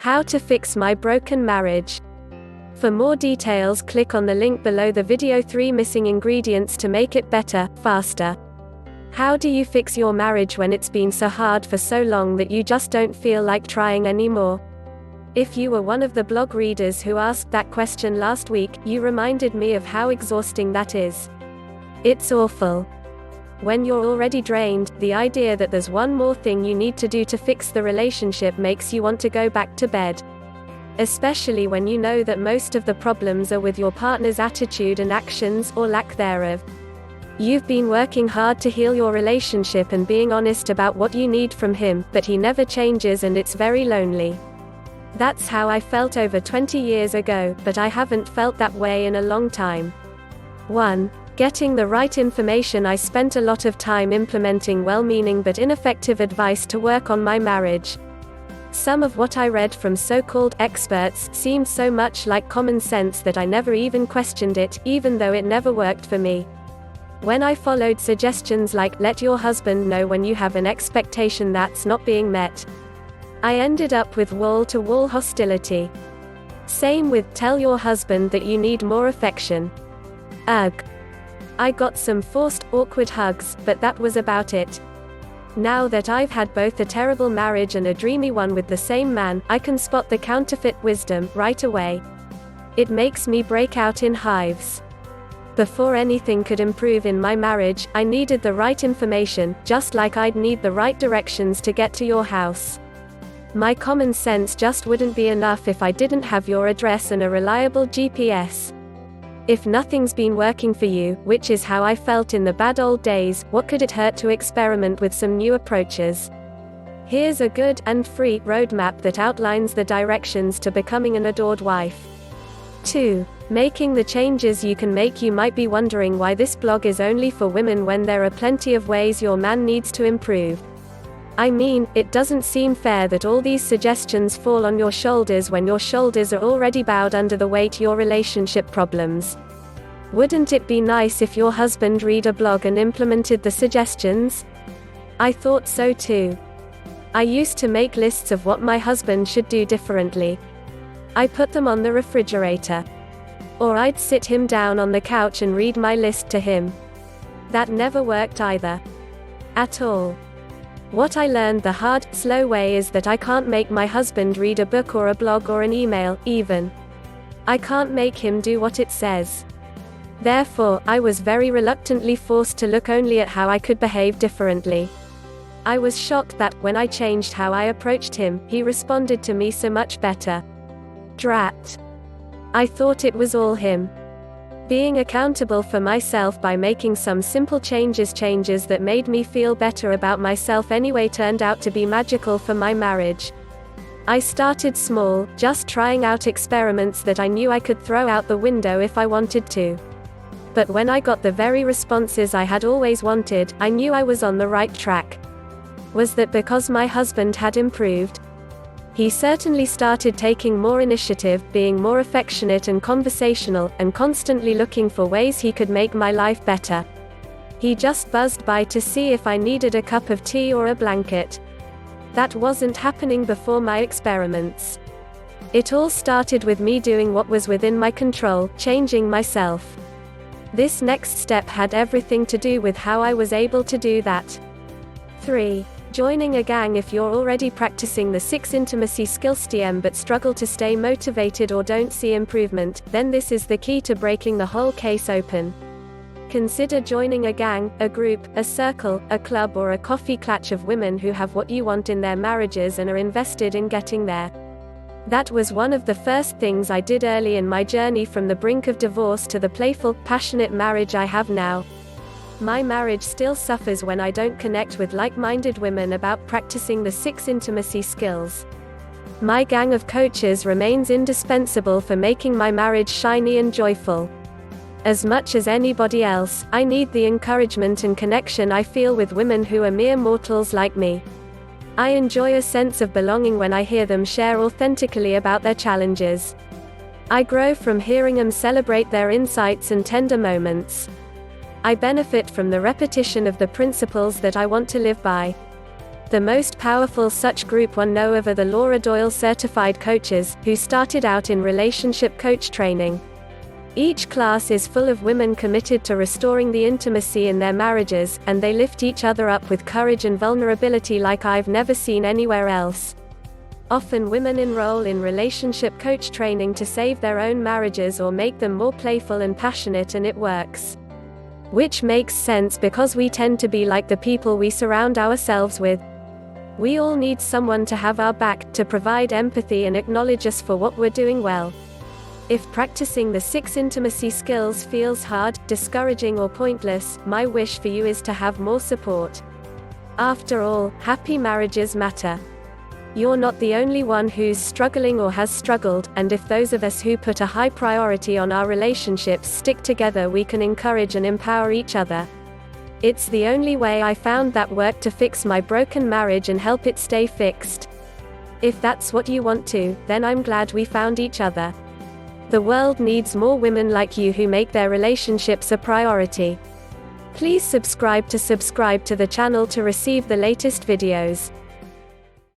How to fix my broken marriage. For more details, click on the link below the video. 3 missing ingredients to make it better, faster. How do you fix your marriage when it's been so hard for so long that you just don't feel like trying anymore? If you were one of the blog readers who asked that question last week, you reminded me of how exhausting that is. It's awful. When you're already drained, the idea that there's one more thing you need to do to fix the relationship makes you want to go back to bed. Especially when you know that most of the problems are with your partner's attitude and actions, or lack thereof. You've been working hard to heal your relationship and being honest about what you need from him, but he never changes and it's very lonely. That's how I felt over 20 years ago, but I haven't felt that way in a long time. 1. Getting the right information. I spent a lot of time implementing well-meaning but ineffective advice to work on my marriage. Some of what I read from so-called experts seemed so much like common sense that I never even questioned it, even though it never worked for me. When I followed suggestions like, let your husband know when you have an expectation that's not being met, I ended up with wall-to-wall hostility. Same with, tell your husband that you need more affection. Ugh. I got some forced, awkward hugs, but that was about it. Now that I've had both a terrible marriage and a dreamy one with the same man, I can spot the counterfeit wisdom right away. It makes me break out in hives. Before anything could improve in my marriage, I needed the right information, just like I'd need the right directions to get to your house. My common sense just wouldn't be enough if I didn't have your address and a reliable GPS. If nothing's been working for you, which is how I felt in the bad old days, what could it hurt to experiment with some new approaches? Here's a good and free roadmap that outlines the directions to becoming an adored wife. 2. Making the changes you can make. You might be wondering why this blog is only for women when there are plenty of ways your man needs to improve. I mean, it doesn't seem fair that all these suggestions fall on your shoulders when your shoulders are already bowed under the weight of your relationship problems. Wouldn't it be nice if your husband read a blog and implemented the suggestions? I thought so too. I used to make lists of what my husband should do differently. I put them on the refrigerator. Or I'd sit him down on the couch and read my list to him. That never worked either. At all. What I learned the hard, slow way is that I can't make my husband read a book or a blog or an email, even. I can't make him do what it says. Therefore, I was very reluctantly forced to look only at how I could behave differently. I was shocked that, when I changed how I approached him, he responded to me so much better. Drat. I thought it was all him. Being accountable for myself by making some simple changes that made me feel better about myself anyway turned out to be magical for my marriage. I started small, just trying out experiments that I knew I could throw out the window if I wanted to. But when I got the very responses I had always wanted, I knew I was on the right track. Was that because my husband had improved? He certainly started taking more initiative, being more affectionate and conversational, and constantly looking for ways he could make my life better. He just buzzed by to see if I needed a cup of tea or a blanket. That wasn't happening before my experiments. It all started with me doing what was within my control, changing myself. This next step had everything to do with how I was able to do that. 3. Joining a gang. If you're already practicing the 6 intimacy skills but struggle to stay motivated or don't see improvement, then this is the key to breaking the whole case open. Consider joining a gang, a group, a circle, a club or a coffee clutch of women who have what you want in their marriages and are invested in getting there. That was one of the first things I did early in my journey from the brink of divorce to the playful, passionate marriage I have now. My marriage still suffers when I don't connect with like-minded women about practicing the 6 intimacy skills. My gang of coaches remains indispensable for making my marriage shiny and joyful. As much as anybody else, I need the encouragement and connection I feel with women who are mere mortals like me. I enjoy a sense of belonging when I hear them share authentically about their challenges. I grow from hearing them celebrate their insights and tender moments. I benefit from the repetition of the principles that I want to live by. The most powerful such group one know of are the Laura Doyle certified coaches, who started out in relationship coach training. Each class is full of women committed to restoring the intimacy in their marriages, and they lift each other up with courage and vulnerability like I've never seen anywhere else. Often women enroll in relationship coach training to save their own marriages or make them more playful and passionate, and it works. Which makes sense because we tend to be like the people we surround ourselves with. We all need someone to have our back, to provide empathy and acknowledge us for what we're doing well. If practicing the 6 intimacy skills feels hard, discouraging or pointless, my wish for you is to have more support. After all, happy marriages matter. You're not the only one who's struggling or has struggled, and if those of us who put a high priority on our relationships stick together, we can encourage and empower each other. It's the only way I found that worked to fix my broken marriage and help it stay fixed. If that's what you want to, then I'm glad we found each other. The world needs more women like you who make their relationships a priority. Please subscribe to the channel to receive the latest videos.